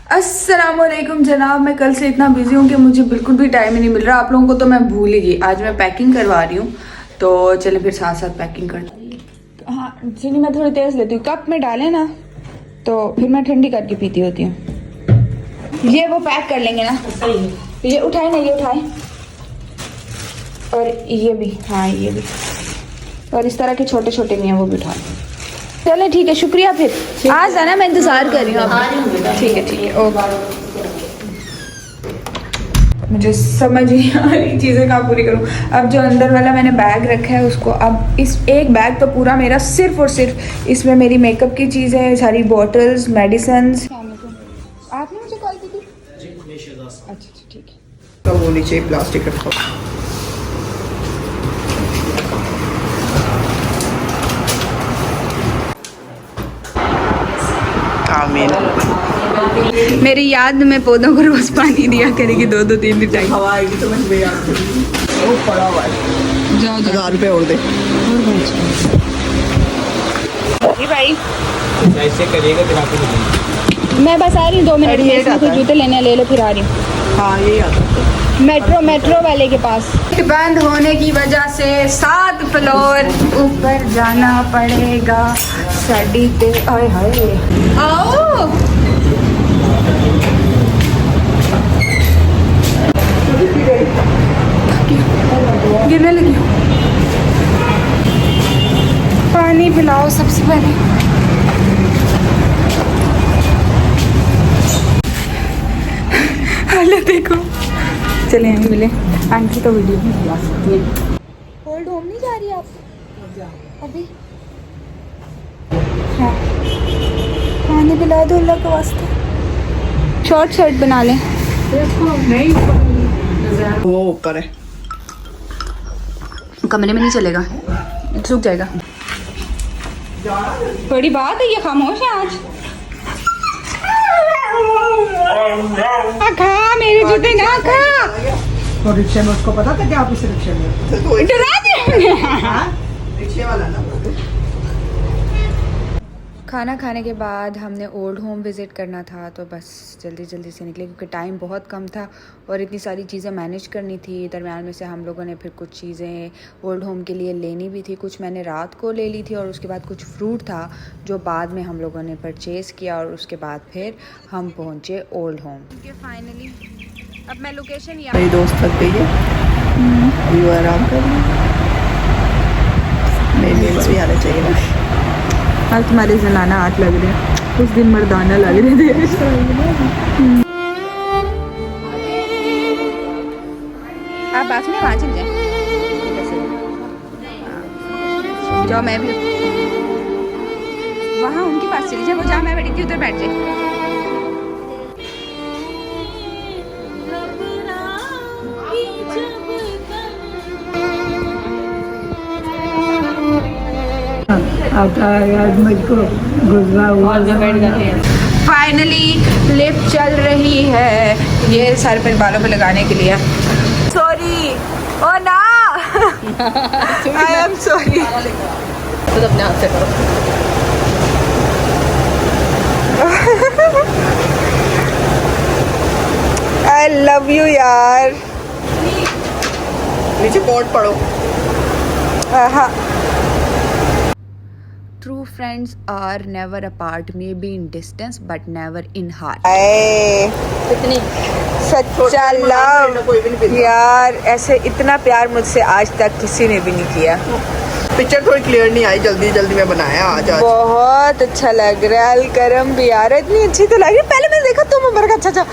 अस्सलामुअलैकुम जनाब, मैं कल से इतना बिजी हूँ कि मुझे बिल्कुल भी टाइम ही नहीं मिल रहा। आप लोगों को तो मैं भूल ही गई। आज मैं पैकिंग करवा रही हूँ, तो चलें फिर साथ साथ पैकिंग करते। हाँ, चीनी मैं थोड़ी तेज़ लेती हूँ। कप में डालें ना तो फिर मैं ठंडी करके पीती होती हूँ। ये वो पैक कर लेंगे ना, ये उठाए ना, ये उठाए, और ये भी, हाँ ये भी, और इस तरह के छोटे छोटे भी हैं वो भी उठा लें। चले ठीक है, शुक्रिया। फिर आज जाना, मैं इंतजार कर रही हूँ आपका। ठीक है ओके। मुझे समझ नहीं आ रही चीज़ें कहाँ पूरी करूँ। अब जो अंदर वाला मैंने बैग रखा है उसको, अब इस एक बैग तो पूरा मेरा सिर्फ और सिर्फ इसमें मेरी मेकअप की चीज़ें, सारी बॉटल्स, मेडिसिन्स। आपने मुझे कॉल की थी? अच्छा ठीक है। तो वो नीचे प्लास्टिक रखा। आमीन। मेरी याद में पौधों को रोज पानी दिया करेगी 2-3 टाइम। हवा आएगी तो मैं तुम्हें याद करूंगी। वो पड़ा हुआ है। जाओ 1000 रुपये और दे। भाई ऐसे करिएगा फिर आपको मैं बस आ रही हूँ 2 मिनट में। इसमें कुछ जूते लेने ले लो, फिर आ रही हूँ। हाँ यही आता है। मेट्रो वाले के पास बंद होने की वजह से 7 फ्लोर ऊपर जाना पड़ेगा। सड़ी पे आए हाय। आओ गिरने लगी हूँ। पानी पिलाओ सबसे पहले। हालत देखो। चले हम मिले। आंटी तो वीडियो में बुला सकती है। ओल्ड होम नहीं जा रही आप अभी? हाँ, पानी पिला दो अल्लाह के वास्ते। शॉर्ट शर्ट बना लें। वो ऊपर है, कमरे में नहीं चलेगा, सूख जाएगा। बड़ी बात है ये, खामोश है आज। खा मेरे जूते ना खा। तो रिक्शे में उसको पता था कि आप इस रिक्शे में डरा दे। रिक्शे वाला ना। खाना खाने के बाद हमने ओल्ड होम विज़िट करना था, तो बस जल्दी से निकले क्योंकि टाइम बहुत कम था और इतनी सारी चीज़ें मैनेज करनी थी। दरम्यान में से हम लोगों ने फिर कुछ चीज़ें ओल्ड होम के लिए लेनी भी थी। कुछ मैंने रात को ले ली थी और उसके बाद कुछ फ्रूट था जो बाद में हम लोगों ने परचेज़ किया और उसके बाद फिर हम पहुँचे ओल्ड होम। फाइनली अब मैं लोकेशन मेरी दोस्त थक गई है, अभी वो आराम कर रही है। मेरे मील्स भी आने चाहिए ना। आज तुम्हारे जनाना हाथ लग रहे हैं, उस दिन मर्दाना लग रहे थे। आप बात में वहाँ चल जाए। जाओ, मैं भी वहाँ उनके पास चली जाए। वो जहाँ मैं बैठी थी उधर बैठ जाए। मुझको गुजरा हुआ। फाइनली लिफ्ट चल रही है। ये सर पे बालों पे लगाने के लिए। सॉरी ओ ना, आई एम सॉरी। तो अपने हाथ से करो। आई लव यू यार। नीचे कोट पढ़ो। हाँ। True friends are never apart, maybe in distance but never in heart. कितनी सच्चा लव यार, ऐसे इतना प्यार मुझसे आज तक किसी ने भी नहीं किया। पिक्चर थोड़ी क्लियर नहीं आई, जल्दी में बनाया आज। बहुत अच्छा लग रहा है। अलकरम भी यार इतनी अच्छी तो लग रही है। पहले मैंने देखा तुम उम्र का, अच्छा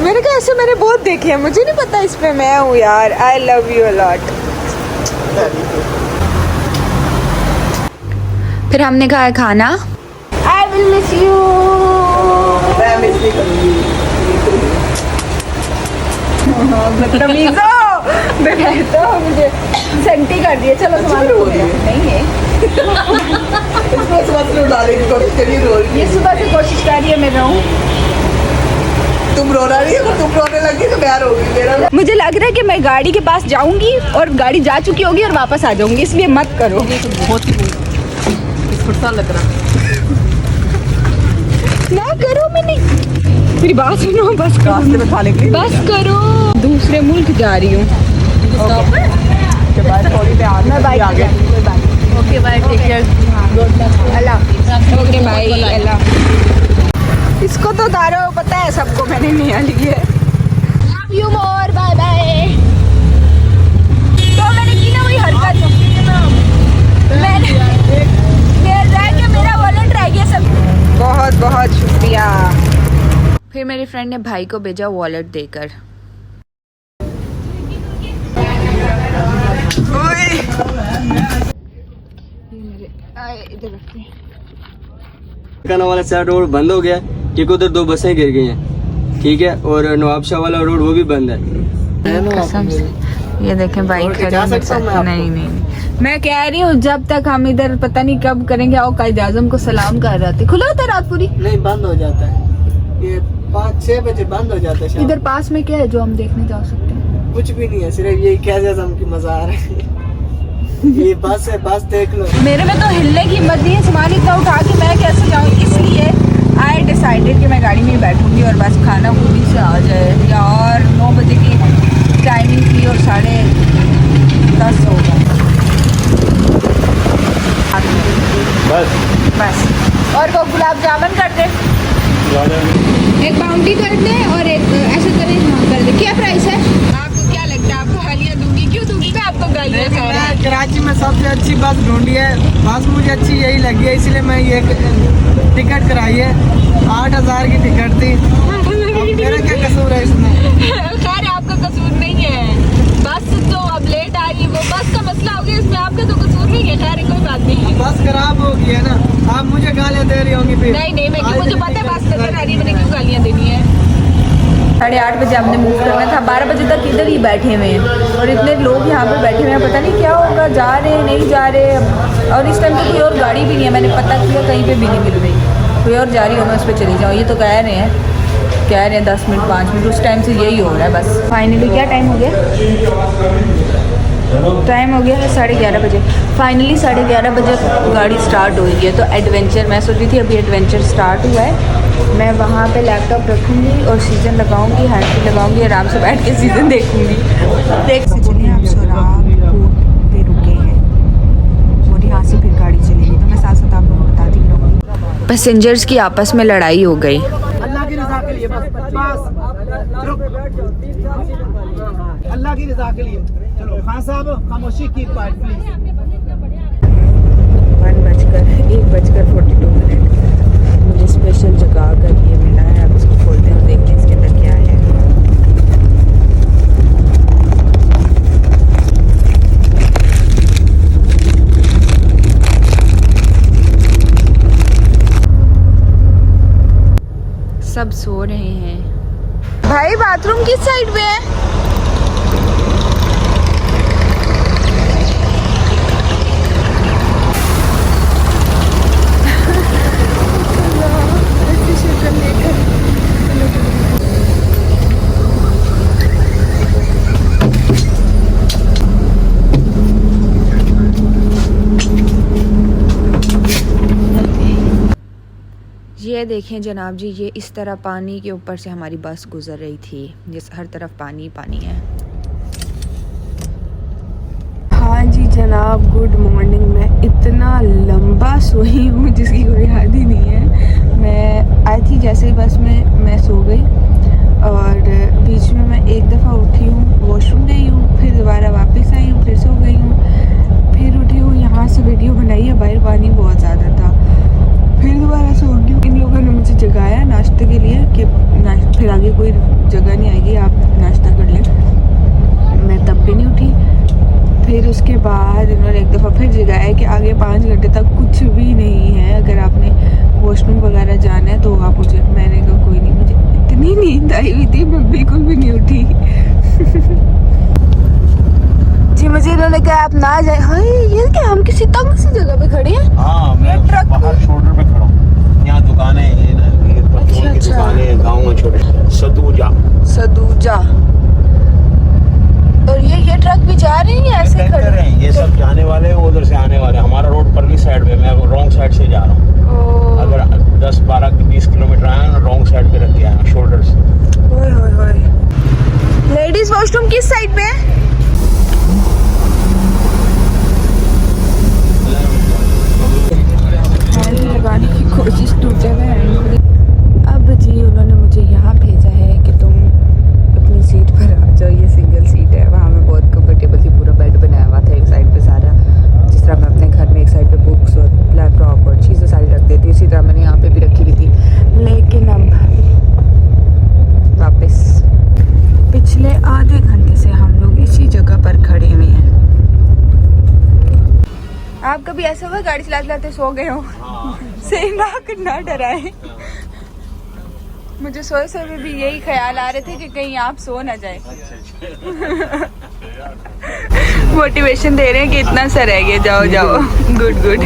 मैंने कहा ऐसे मैंने बहुत देखे हैं, मुझे नहीं पता इस पे मैं हूँ यार। I love you a lot. फिर हमने खाया खाना। I will miss you. मैं मिस नहीं करूंगी। तो मुझे सेंटी कर दिए। चलो नहीं है। इसको सुबह से उठाने की कोशिश करिए, रो रही है। ये सुबह से कोशिश कर रही है मैं रहूं। तुम रो रही है, तुम रोने लगी तो मैं रोगी। मेरा मुझे लग रहा है कि मैं गाड़ी के पास जाऊंगी और गाड़ी जा चुकी होगी और वापस आ जाऊंगी, इसलिए मत करो। बहुत ही लग रहा ना करो। मैंने मेरी बात सुनो, बस रास्ते में खाने के लिए बस करो। दूसरे मुल्क जा रही हूँ। थोड़ी देर आगे ओके बाय, टेक केयर, अल्लाह। ओके बाय, अल्लाह। इसको तो उतारो, पता है सबको मैंने नहीं ली है। Love you more, bye bye. तो मैंने की ना वही हरकत, मैंने रह गया, मेरा वॉलेट रह गया सब। बहुत बहुत शुक्रिया। फिर मेरे फ्रेंड ने भाई को भेजा वॉलेट देकर। काना वाला सारा रोड बंद हो गया क्योंकि उधर 2 बसें गिर गई हैं, ठीक है, और नवाबशाह वाला रोड वो भी बंद है। कसम से ये देखें बाइक खड़ी है। नहीं, मैं कह रही हूँ जब तक हम इधर पता नहीं कब करेंगे। आओ कायदे आजम को सलाम कर रहे थे। खुला होता है रात पूरी? नहीं, बंद हो जाता है, ये 5-6 बजे बंद हो जाता है। इधर पास में क्या है जो हम देखने जा सकते हैं? कुछ भी नहीं है, सिर्फ ये कायदे आजम की मज़ार है। ये बस है, बस देख लो। मेरे में तो हिलने की हिम्मत नहीं है, सामान इतना उठा के मैं कैसे जाऊँ। इसलिए आई डिसाइडेड कि मैं गाड़ी में ही बैठूंगी और बस खाना पूरी से आ जाए। यार 9 बजे की टाइमिंग थी और 10:30 हो गया। बस और वो गुलाब जामुन कर दे, एक बाउंटी कर दे और एक ऐसे करें। हाँ कर दे। क्या प्राइस है? आपको क्या लगता है? आपको गालियाँ दूंगी? क्यों दूंगी मैं आपको गालियाँ? कराची में सबसे अच्छी बस ढूंढी है, बस मुझे अच्छी यही लगी है, इसलिए मैं ये टिकट कराई है। 8,000 की टिकट थी। मेरा क्या कसूर है इसमें? खैर आपका कसूर नहीं है, बस तो अब लेट आ रही है, वो बस का मसला हो गया, इसमें आपका तो कसूर नहीं है। खैर कोई बात नहीं, बस खराब हो गई है ना, आप मुझे गालियाँ दे रही होंगी फिर। नहीं मैं मुझे पता है बस नजर आ रही है, मैंने क्यों गालियाँ देनी है। 8:30 बजे हमने मूव करना था, 12 बजे तक इधर ही बैठे हुए हैं और इतने लोग यहाँ पे बैठे हुए हैं, पता नहीं क्या होगा, जा रहे हैं नहीं जा रहे। और इस टाइम पे कोई और गाड़ी भी नहीं है, मैंने पता किया कहीं पे भी नहीं मिल रही। कोई और जा रही हो मैं उस पर चली जाऊँ, ये तो कह रहे हैं 10 मिनट 5 मिनट उस टाइम से यही हो रहा है बस। फाइनली क्या टाइम हो गया? टाइम हो गया है 11:30 बजे। फाइनली 11:30 बजे गाड़ी स्टार्ट हुई है। तो एडवेंचर मैं सोच रही थी अभी एडवेंचर स्टार्ट हुआ है, मैं वहाँ पे लैपटॉप रखूँगी और सीज़न लगाऊँगी, हैंड फ्री लगाऊँगी, आराम से बैठ के सीज़न देखूँगी। देख से चलिए आप सोराब पे रुके हैं और यहाँ से फिर गाड़ी चलेगी, तो मैं साथ साथ आप लोगों को बताती रहूँगी। पैसेंजर्स की आपस में लड़ाई हो गई। अल्लाह की रज़ा के लिए बस अल्लाह की रज़ा के लिए चलो। खान साहब खामोशी की पार्ट प्लीज। 1:42 मुझे स्पेशल जगह का ये मिला है। अब इसको खोलते हैं और देखते हैं इसके अंदर क्या है। सब सो रहे हैं। भाई बाथरूम किस साइड पे है? ये देखें जनाब जी, ये इस तरह पानी के ऊपर से हमारी बस गुजर रही थी, जिस हर तरफ पानी पानी है। हाँ जी जनाब, गुड मॉर्निंग। मैं इतना लंबा सोई हूँ जिसकी कोई हद ही नहीं है। मैं आई थी जैसे ही बस में मैं सो गई और बीच में मैं एक दफ़ा उठी हूँ, वॉशरूम गई हूँ, फिर दोबारा वापस आई हूँ, फिर सो गई हूँ, फिर उठी हूँ, यहाँ से वीडियो बनाई है। बाहर पानी बहुत ज़्यादा था, फिर दोबारा सो गई। इन लोगों ने मुझे जगाया नाश्ते के लिए कि फिर आगे कोई जगह नहीं आएगी, आप नाश्ता कर लें। मैं तब भी नहीं उठी। फिर उसके बाद इन्होंने एक दफ़ा फिर जगाया कि आगे 5 घंटे तक कुछ भी नहीं है, अगर आपने वॉशरूम वगैरह जाना है तो आप मुझे। मैंने कहा कोई नहीं, मुझे इतनी नींद आई हुई थी मैं बिल्कुल भी नहीं उठी। जी मुझे इन्होंने कहा आप ना जाए। हाँ ये क्या, हम किसी तंग सी जगह पे खड़े हैं। हाँ मैं बाहर शोल्डर पे खड़ा हूँ, यहाँ दुकानें हैं ना, ये पेट्रोल की दुकानें गाँव में छोटे। सदूजा और ये ट्रक भी जा रहे हैं ऐसे खड़े हैं। ये सब जाने वाले हैं, उधर से आने वाले हैं। हमारा रोड परली साइड पे, मैं रॉन्ग साइड से जा रहा हूँ। अगर 10-12-20 किलोमीटर आया ना, रॉन्ग साइड पे रख दिया है शोल्डर वॉशरूम किस साइड पे है? लगाने की कोशिश टूटे हुए हैं। अब जी उन्होंने मुझे यहाँ भेजा है कि तुम अपनी सीट पर आ जाओ। ये सिंगल सीट है, वहाँ में बहुत कंफर्टेबल थी, पूरा बेड बनाया हुआ था एक साइड पे सारा, जिस तरह मैं अपने घर में एक साइड पे बुक्स और लैपटॉप और चीज़ें सारी रख देती, इसी तरह मैंने यहाँ पे भी रखी हुई थी। लेकिन अब वापस पिछले आधे घंटे से हम लोग इसी जगह पर खड़े हुए हैं। आप कभी ऐसा हुआ गाड़ी चलाते चलाते सो गए हो? सही ना डराए। मुझे सोए सोए भी यही ख्याल आ रहे थे कि कहीं आप सो ना जाए। मोटिवेशन दे रहे हैं कि इतना सा रह गया, जाओ जाओ। Good good.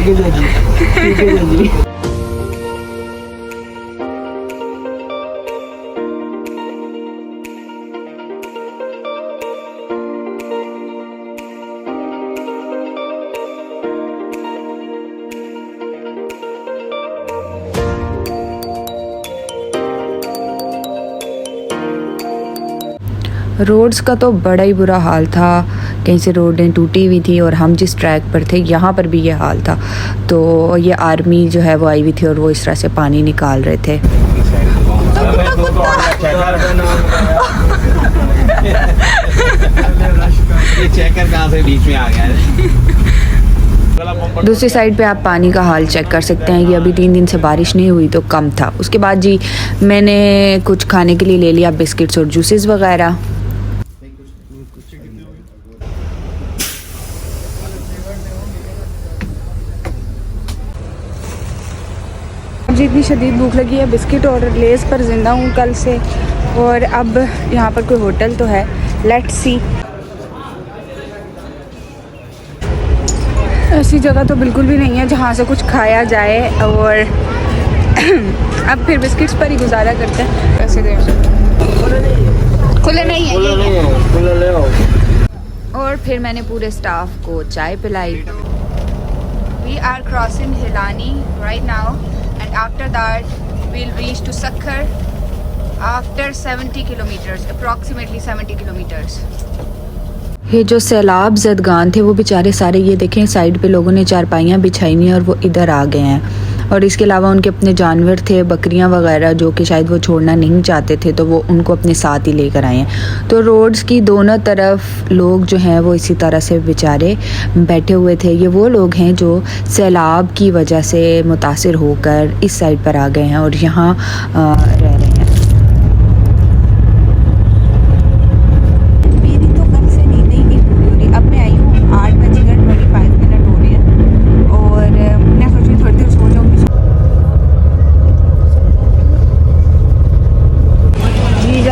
रोड्स का तो बड़ा ही बुरा हाल था, कहीं से रोडें टूटी हुई थी और हम जिस ट्रैक पर थे यहाँ पर भी ये हाल था। तो ये आर्मी जो है वो आई हुई थी और वो इस तरह से पानी निकाल रहे थे। ये चेकर कहाँ से बीच में आ गया है? दूसरी साइड पे आप पानी का हाल चेक कर सकते हैं। ये अभी 3 दिन से बारिश नहीं हुई तो कम था। उसके बाद जी मैंने कुछ खाने के लिए ले लिया, बिस्किट्स और जूसेस वगैरह। मुझे इतनी शदीद भूख लगी है, बिस्किट और लेस पर जिंदा हूँ कल से। और अब यहाँ पर कोई होटल तो है, लेट्स सी। ऐसी जगह तो बिल्कुल भी नहीं है जहाँ से कुछ खाया जाए। और अब फिर बिस्किट्स पर ही गुजारा करते हैं। पैसे दे खुले नहीं है। और फिर मैंने पूरे स्टाफ को चाय पिलाई। We are crossing Hilani right now and after that we'll reach to Sukkur after 70 kilometres, approximately 70 kilometres. ये जो सैलाब ज़दगान थे वो बेचारे सारे, ये देखें साइड पे लोगों ने चारपाइयाँ बिछाई हुई हैं और वो इधर आ गए हैं। और इसके अलावा उनके अपने जानवर थे, बकरियां वगैरह, जो कि शायद वो छोड़ना नहीं चाहते थे, तो वो उनको अपने साथ ही लेकर आए हैं। तो रोड्स की दोनों तरफ लोग जो हैं वो इसी तरह से बेचारे बैठे हुए थे। ये वो लोग हैं जो सैलाब की वजह से मुतासिर होकर इस साइड पर आ गए हैं और यहाँ रह रहे हैं।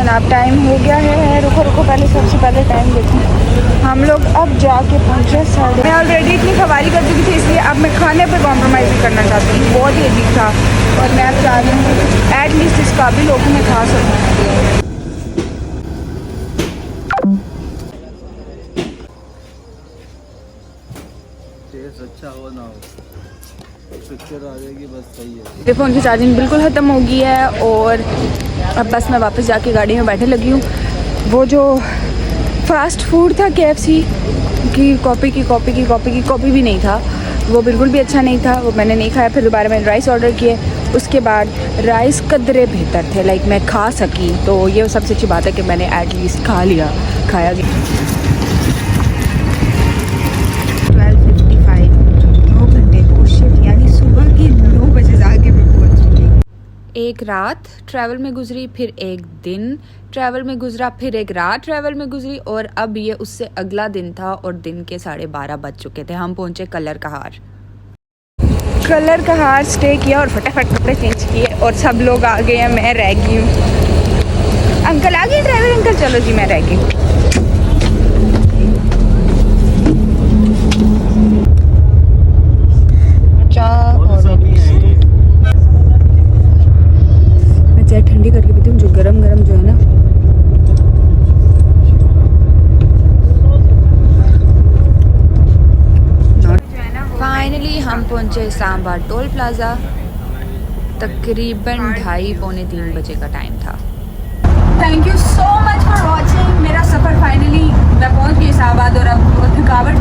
अब टाइम हो गया है, रुको पहले सबसे पहले टाइम देखें। हम लोग अब जाके पहुँचे 3:30। मैं ऑलरेडी इतनी खवारी कर चुकी थी, इसलिए अब मैं खाने पर कॉम्प्रोमाइज़ नहीं करना चाहती हूँ। बहुत ही अजीब था और मैं अब चाह रही हूँ एटलीस्ट इस काबिल लोगों में खा सकूँ। अच्छा हो ना हो, पिक्चर आ जाएगी बस, सही है। मेरे फ़ोन की चार्जिंग बिल्कुल ख़त्म हो गई है और अब बस मैं वापस जाके गाड़ी में बैठने लगी हूँ। वो जो फास्ट फूड था KFC की कॉपी भी नहीं था, वो बिल्कुल भी अच्छा नहीं था, वो मैंने नहीं खाया। फिर दोबारा मैंने राइस ऑर्डर किए, उसके बाद राइस कदरे बेहतर थे, लाइक मैं खा सकी। तो ये सबसे अच्छी बात है कि मैंने एटलीस्ट खाया गया। 12:55, 2 घंटे कोशिश, यानी सुबह के 9 बजे जाके मैं पहुँच चुकी। एक रात ट्रैवल में गुजरी, फिर एक दिन ट्रैवल में गुजरा, फिर एक रात ट्रैवल में गुजरी और अब ये उससे अगला दिन था और दिन के 12:30 बज चुके थे। हम पहुँचे कलर कहार स्टे किया और फटाफट कपड़े चेंज किए और सब लोग आ गए हैं, मैं रह गई हूँ। अंकल आ गए, ड्राइवर अंकल? चलो जी, मैं रह गई हूँ। मैं चाय ठंडी करके पीती हूँ, जो गरम जो है ना। फाइनली हम पहुँचे सांबा टोल प्लाज़ा। तकरीबन 2:30 पौने 3 बजे का टाइम था। Thank you so much for watching. मेरा सफ़र फाइनली मैं पहुंच गई इस्लामाबाद और अब थकावट